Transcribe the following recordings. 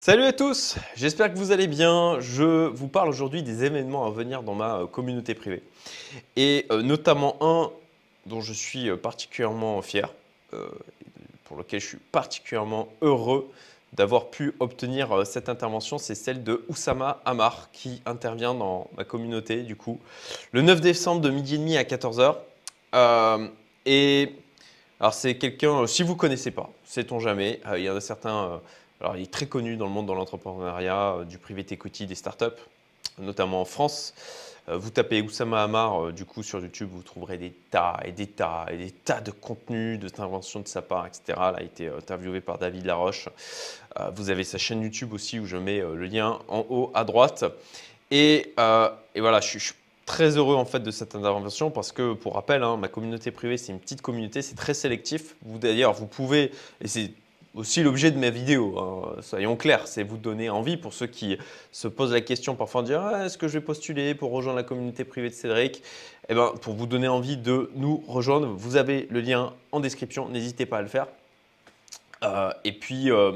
Salut à tous, j'espère que vous allez bien. Je vous parle aujourd'hui des événements à venir dans ma communauté privée. Et notamment un dont je suis particulièrement fier, euh, pour lequel je suis particulièrement heureux d'avoir pu obtenir cette intervention, c'est celle de Oussama Ammar qui intervient dans ma communauté du coup le 9 décembre de midi et demi à 14 heures. Et alors c'est quelqu'un, si vous ne connaissez pas, sait-on jamais, il y en a certains, alors il est très connu dans le monde de l'entrepreneuriat, du private equity, des startups, notamment en France. Vous tapez Oussama Ammar du coup sur YouTube, vous trouverez des tas et des tas et des tas de contenus, d'interventions de sa part, etc. Il a été interviewé par David Laroche. Vous avez sa chaîne YouTube aussi où je mets le lien en haut à droite. Et voilà, je suis très heureux en fait de cette intervention parce que, pour rappel, hein, ma communauté privée, c'est une petite communauté, c'est très sélectif. Vous d'ailleurs, vous pouvez, et c'est aussi l'objet de mes vidéos, hein, soyons clairs, c'est vous donner envie pour ceux qui se posent la question parfois de dire ah, est-ce que je vais postuler pour rejoindre la communauté privée de Cédric? Eh ben, pour vous donner envie de nous rejoindre, vous avez le lien en description, n'hésitez pas à le faire. Euh, et puis, euh,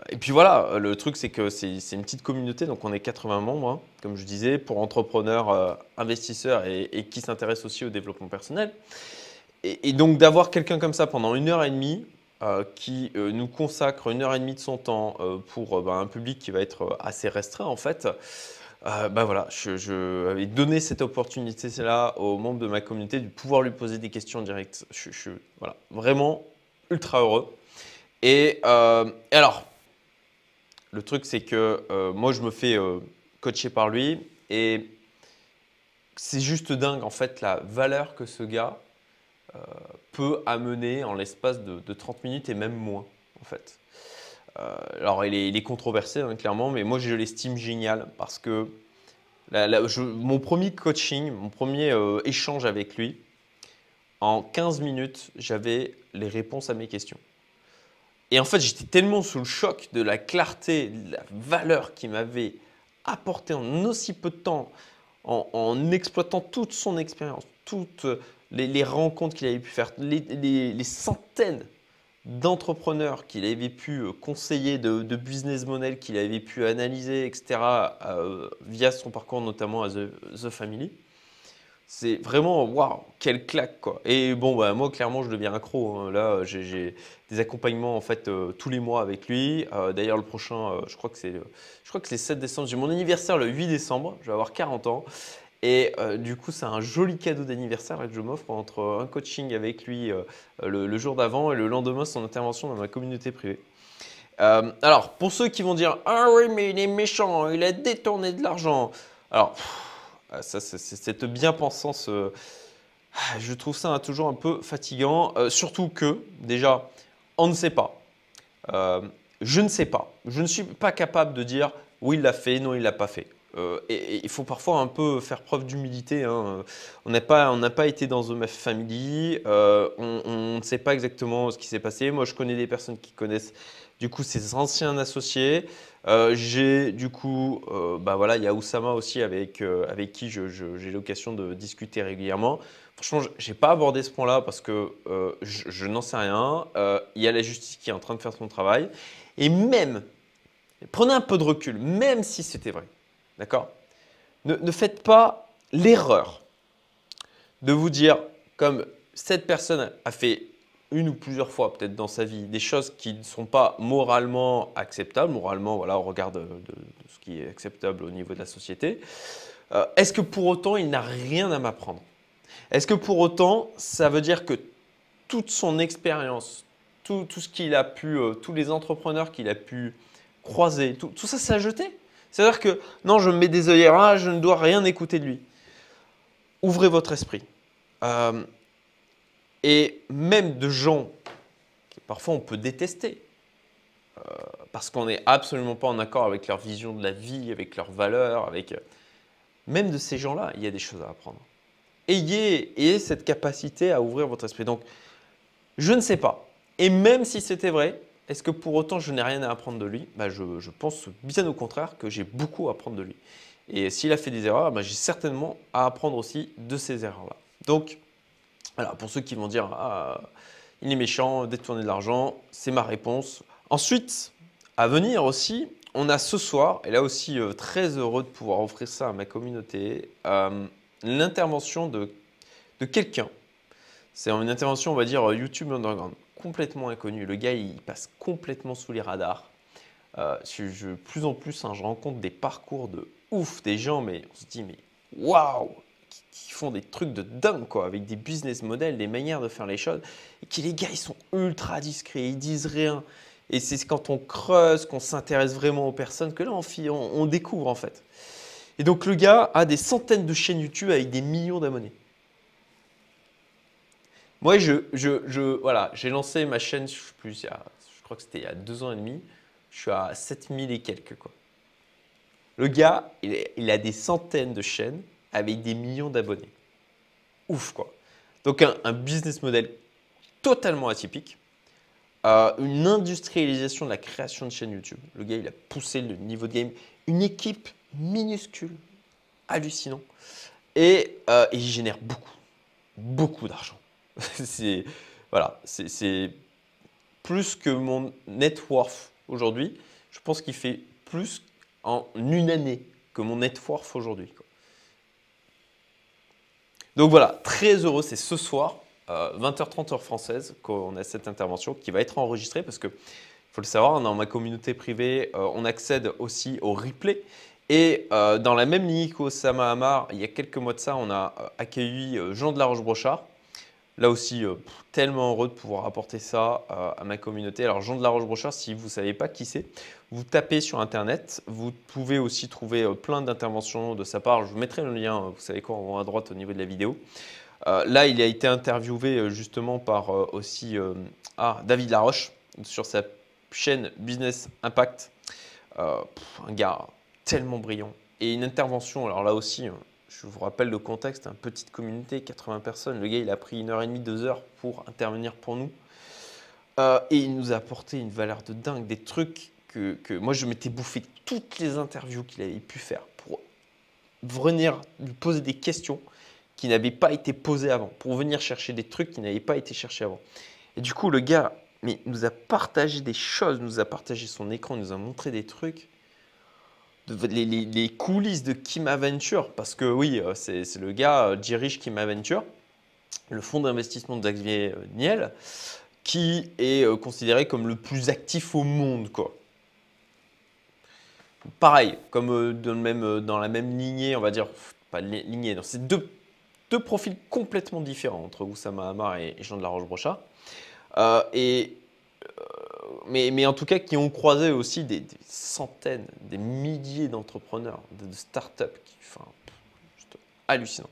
et puis voilà, le truc c'est que c'est une petite communauté, donc on est 80 membres, hein, comme je disais, pour entrepreneurs, investisseurs et qui s'intéressent aussi au développement personnel. Et donc d'avoir quelqu'un comme ça pendant 1 heure et demie, qui nous consacre 1 heure et demie de son temps pour un public qui va être assez restreint en fait, bah voilà, je avais donné cette opportunité-là aux membres de ma communauté de pouvoir lui poser des questions directes. Je suis voilà, vraiment ultra heureux. Et alors, le truc, c'est que moi, je me fais coacher par lui et c'est juste dingue, en fait, la valeur que ce gars peut amener en l'espace de 30 minutes et même moins, en fait. Alors, il est controversé, hein, clairement, mais moi, je l'estime génial parce que mon premier coaching, mon premier échange avec lui, en 15 minutes, j'avais les réponses à mes questions. Et en fait, j'étais tellement sous le choc de la clarté, de la valeur qu'il m'avait apporté en aussi peu de temps, en exploitant toute son expérience, toutes les rencontres qu'il avait pu faire, les centaines d'entrepreneurs qu'il avait pu conseiller, de business model qu'il avait pu analyser, etc., via son parcours notamment à The Family. C'est vraiment, waouh, quelle claque quoi. Et bon, bah, moi clairement je deviens accro, hein. Là, j'ai des accompagnements en fait tous les mois avec lui. D'ailleurs le prochain, je crois que c'est le 7 décembre. J'ai mon anniversaire le 8 décembre. Je vais avoir 40 ans. Et du coup, c'est un joli cadeau d'anniversaire que je m'offre entre un coaching avec lui le jour d'avant et le lendemain son intervention dans ma communauté privée. Alors, pour ceux qui vont dire ah oui, mais il est méchant, il a détourné de l'argent. Alors, ça, c'est cette bien-pensance, je trouve ça toujours un peu fatigant. Surtout que, déjà, on ne sait pas. Euh, je ne sais pas. Je ne suis pas capable de dire oui, il l'a fait, non, il ne l'a pas fait. Et il faut parfois un peu faire preuve d'humilité, hein. On n'a pas été dans The Family, on ne sait pas exactement ce qui s'est passé. Moi, je connais des personnes qui connaissent du coup ses anciens associés. J'ai du coup, bah voilà, il y a Oussama aussi avec qui j'ai l'occasion de discuter régulièrement. Franchement, je n'ai pas abordé ce point-là parce que je n'en sais rien. Il y a la justice qui est en train de faire son travail. Et même, prenez un peu de recul, même si c'était vrai, d'accord? Ne faites pas l'erreur de vous dire, comme cette personne a fait une ou plusieurs fois peut-être dans sa vie des choses qui ne sont pas moralement acceptables, moralement voilà, au regard de ce qui est acceptable au niveau de la société, est-ce que pour autant il n'a rien à m'apprendre? Est-ce que pour autant ça veut dire que toute son expérience, tout ce qu'il a pu, tous les entrepreneurs qu'il a pu croiser, tout ça, c'est à jeter? C'est-à-dire que non, je me mets des œillères, ah, je ne dois rien écouter de lui. Ouvrez votre esprit. Euh, et même de gens que parfois on peut détester, parce qu'on n'est absolument pas en accord avec leur vision de la vie, avec leurs valeurs, même de ces gens-là, il y a des choses à apprendre. Ayez cette capacité à ouvrir votre esprit. Donc, je ne sais pas. Et même si c'était vrai, est-ce que pour autant je n'ai rien à apprendre de lui? Bah, je pense bien au contraire que j'ai beaucoup à apprendre de lui. Et s'il a fait des erreurs, bah, j'ai certainement à apprendre aussi de ces erreurs-là. Donc, voilà, pour ceux qui vont dire ah, il est méchant, détourner de l'argent, c'est ma réponse. Ensuite, à venir aussi, on a ce soir, et là aussi très heureux de pouvoir offrir ça à ma communauté, l'intervention de quelqu'un. C'est une intervention, on va dire, YouTube Underground, complètement inconnu. Le gars, il passe complètement sous les radars. Plus en plus, hein, je rencontre des parcours de ouf, des gens, mais on se dit, mais waouh, qui font des trucs de dingue, quoi, avec des business models, des manières de faire les choses, et qui les gars, ils sont ultra discrets, ils disent rien. Et c'est quand on creuse, qu'on s'intéresse vraiment aux personnes, que là, on découvre en fait. Et donc, le gars a des centaines de chaînes YouTube avec des millions d'abonnés. Moi, voilà, j'ai lancé ma chaîne, je crois que c'était il y a 2 ans et demi. Je suis à 7000 et quelques, quoi. Le gars, il a des centaines de chaînes avec des millions d'abonnés. Ouf, quoi. Donc, un business model totalement atypique. Une industrialisation de la création de chaînes YouTube. Le gars, il a poussé le niveau de game. Une équipe minuscule, hallucinant. Et il génère beaucoup d'argent. Voilà, c'est plus que mon net worth aujourd'hui. Je pense qu'il fait plus en une année que mon net worth aujourd'hui. Donc voilà, très heureux, c'est ce soir, 20h30 heure française, qu'on a cette intervention qui va être enregistrée parce que, faut le savoir, dans ma communauté privée, on accède aussi au replay. Et dans la même lignée qu'Oussama Ammar, il y a quelques mois de ça, on a accueilli Jean de la Roche-Brochard. Là aussi, tellement heureux de pouvoir apporter ça à ma communauté. Alors Jean de la Roche-Brochard, si vous ne savez pas qui c'est, vous tapez sur Internet. Vous pouvez aussi trouver plein d'interventions de sa part. Je vous mettrai le lien, vous savez quoi, en haut à droite au niveau de la vidéo. Là, il a été interviewé justement par aussi David Laroche sur sa chaîne Business Impact. Un gars tellement brillant. Et une intervention, alors là aussi, je vous rappelle le contexte, petite communauté, 80 personnes. Le gars, il a pris 1h30, 2 heures pour intervenir pour nous. Et il nous a apporté une valeur de dingue, des trucs que moi, je m'étais bouffé toutes les interviews qu'il avait pu faire pour venir lui poser des questions qui n'avaient pas été posées avant, pour venir chercher des trucs qui n'avaient pas été cherchés avant. Et du coup, le gars nous a partagé des choses, nous a partagé son écran, nous a montré des trucs. Les coulisses de Kim Aventure, parce que oui, c'est le gars dirige Kim Aventure, le fonds d'investissement de Xavier Niel, qui est considéré comme le plus actif au monde, quoi. Pareil, comme dans la même lignée, on va dire, pas lignée, c'est deux profils complètement différents entre Oussama Ammar et Jean de la Roche-Brochard. Mais en tout cas, qui ont croisé aussi des centaines, des milliers d'entrepreneurs, de startups, juste hallucinant.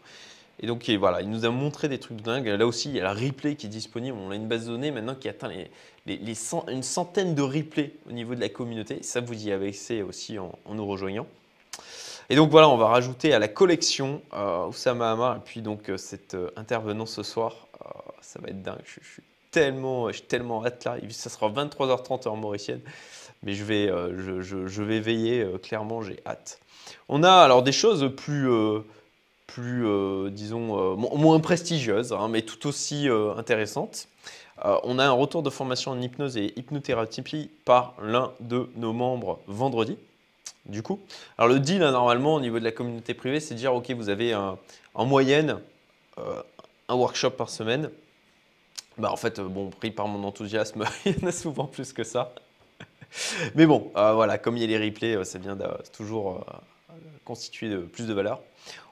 Et donc voilà, il nous a montré des trucs de dingue. Là aussi, il y a la replay qui est disponible. On a une base de données maintenant qui atteint une centaine de replays au niveau de la communauté. Ça, vous y avez accès aussi en nous rejoignant. Et donc voilà, on va rajouter à la collection Oussama Ammar et puis donc cet intervenant ce soir. Ça va être dingue. J'ai tellement hâte là. Ça sera 23h30 heure mauricienne, mais je vais veiller. Clairement, j'ai hâte. On a alors des choses disons, moins prestigieuses, hein, mais tout aussi intéressantes. On a un retour de formation en hypnose et hypnothérapie par l'un de nos membres vendredi. Du coup, alors le deal, normalement, au niveau de la communauté privée, c'est de dire, OK, vous avez en moyenne un workshop par semaine. Bah, en fait, bon, pris par mon enthousiasme, il y en a souvent plus que ça. Mais bon, voilà, comme il y a les replays, ça vient de toujours constituer plus de valeur.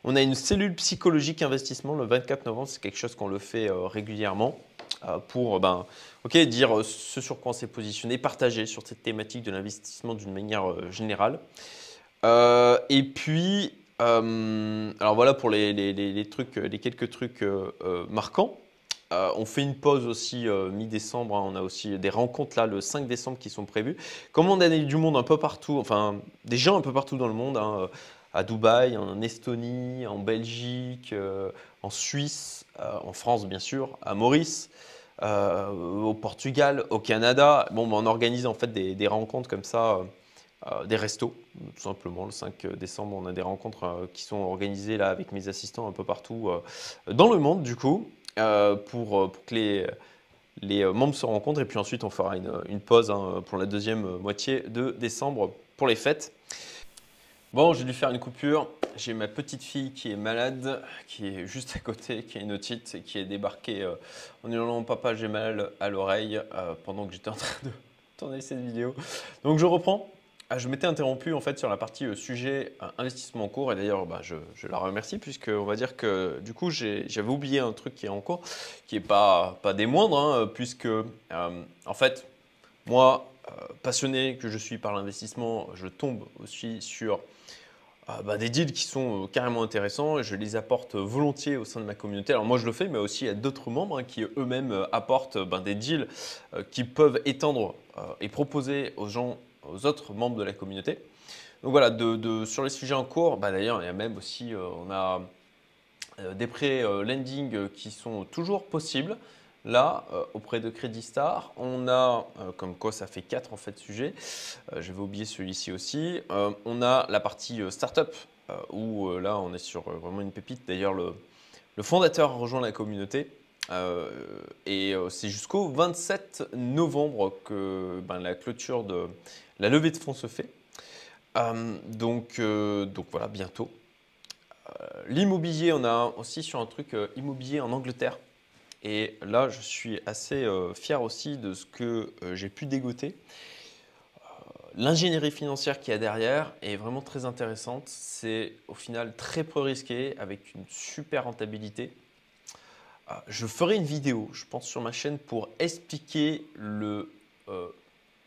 On a une cellule psychologique investissement le 24 novembre. C'est quelque chose qu'on le fait régulièrement pour dire ce sur quoi on s'est positionné, partager sur cette thématique de l'investissement d'une manière générale. Et puis, alors voilà pour les quelques trucs marquants. On fait une pause aussi mi-décembre. Hein, on a aussi des rencontres là le 5 décembre qui sont prévues. Comme on a du monde un peu partout, enfin des gens un peu partout dans le monde, hein, à Dubaï, en Estonie, en Belgique, en Suisse, en France bien sûr, à Maurice, au Portugal, au Canada. Bon, on organise en fait des rencontres comme ça. Des restos, tout simplement. Le 5 décembre, on a des rencontres qui sont organisées là avec mes assistants un peu partout dans le monde, du coup, pour que les membres se rencontrent et puis ensuite on fera une pause hein, pour la deuxième moitié de décembre pour les fêtes. Bon, j'ai dû faire une coupure. J'ai ma petite fille qui est malade, qui est juste à côté, qui a une otite et qui est débarquée en hurlant papa, j'ai mal à l'oreille pendant que j'étais en train de tourner cette vidéo. Donc je reprends. Je m'étais interrompu en fait sur la partie sujet investissement en cours et d'ailleurs je la remercie puisque on va dire que du coup j'avais oublié un truc qui est en cours, qui est pas des moindres hein, puisque en fait moi passionné que je suis par l'investissement, je tombe aussi sur des deals qui sont carrément intéressants et je les apporte volontiers au sein de ma communauté. Alors moi je le fais, mais aussi il y a d'autres membres hein, qui eux-mêmes apportent des deals qui peuvent étendre et proposer aux gens, aux autres membres de la communauté. Donc voilà, sur les sujets en cours, d'ailleurs il y a même aussi, on a des prêts lending qui sont toujours possibles. Là, auprès de Credit Star, on a, comme quoi ça fait 4 en fait sujets, j'avais oublié celui-ci aussi, on a la partie startup, où là on est sur vraiment une pépite. D'ailleurs, le fondateur a rejoint la communauté, et c'est jusqu'au 27 novembre que la clôture de la levée de fonds se fait. Donc voilà, bientôt. L'immobilier, on a aussi sur un truc immobilier en Angleterre. Et là, je suis assez fier aussi de ce que j'ai pu dégoter. L'ingénierie financière qu'il y a derrière est vraiment très intéressante. C'est au final très peu risqué avec une super rentabilité. Je ferai une vidéo, je pense, sur ma chaîne pour expliquer le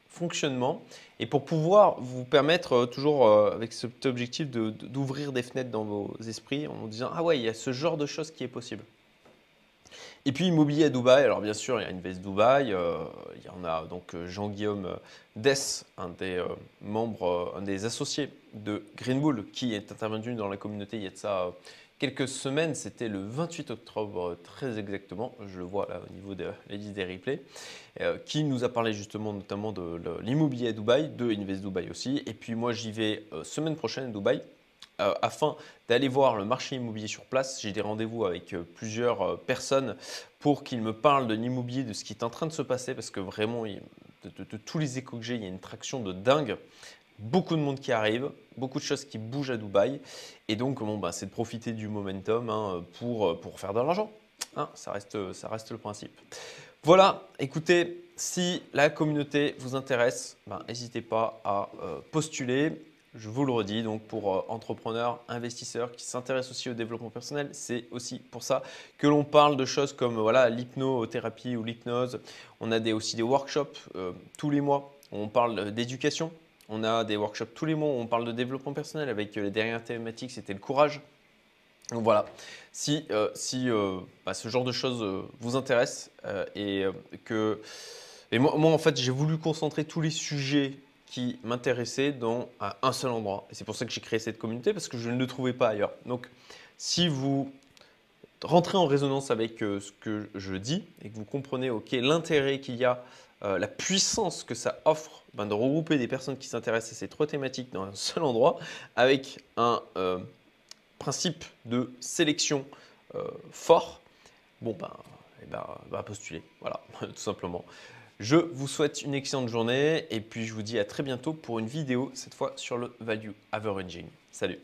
fonctionnement et pour pouvoir vous permettre toujours avec cet objectif d'ouvrir des fenêtres dans vos esprits en vous disant « Ah ouais, il y a ce genre de choses qui est possible ». Et puis immobilier à Dubaï, alors bien sûr il y a Invest Dubaï, il y en a donc Jean-Guillaume Dess, un des membres, un des associés de Green Bull qui est intervenu dans la communauté il y a de ça quelques semaines, c'était le 28 octobre très exactement, je le vois là au niveau de la liste des replays, qui nous a parlé justement notamment de l'immobilier à Dubaï, de Invest Dubaï aussi, et puis moi j'y vais semaine prochaine à Dubaï. Afin d'aller voir le marché immobilier sur place. J'ai des rendez-vous avec plusieurs personnes pour qu'ils me parlent de l'immobilier, de ce qui est en train de se passer parce que vraiment, de tous les échos que j'ai, il y a une traction de dingue. Beaucoup de monde qui arrive, beaucoup de choses qui bougent à Dubaï. Et donc, c'est de profiter du momentum hein, pour faire de l'argent. Hein, ça reste le principe. Voilà, écoutez, si la communauté vous intéresse, n'hésitez pas à postuler. Je vous le redis, donc pour entrepreneurs, investisseurs qui s'intéressent aussi au développement personnel, c'est aussi pour ça que l'on parle de choses comme voilà, l'hypnothérapie ou l'hypnose. On a aussi des workshops tous les mois, on parle d'éducation. On a des workshops tous les mois, on parle de développement personnel avec les dernières thématiques, c'était le courage. Donc voilà, si ce genre de choses vous intéresse et moi en fait j'ai voulu concentrer tous les sujets qui m'intéressaient dans un seul endroit. Et c'est pour ça que j'ai créé cette communauté parce que je ne le trouvais pas ailleurs. Donc si vous rentrez en résonance avec ce que je dis et que vous comprenez l'intérêt qu'il y a, la puissance que ça offre de regrouper des personnes qui s'intéressent à ces 3 thématiques dans un seul endroit avec un principe de sélection fort, postuler, voilà, tout simplement. Je vous souhaite une excellente journée et puis je vous dis à très bientôt pour une vidéo, cette fois sur le Value Averaging. Salut!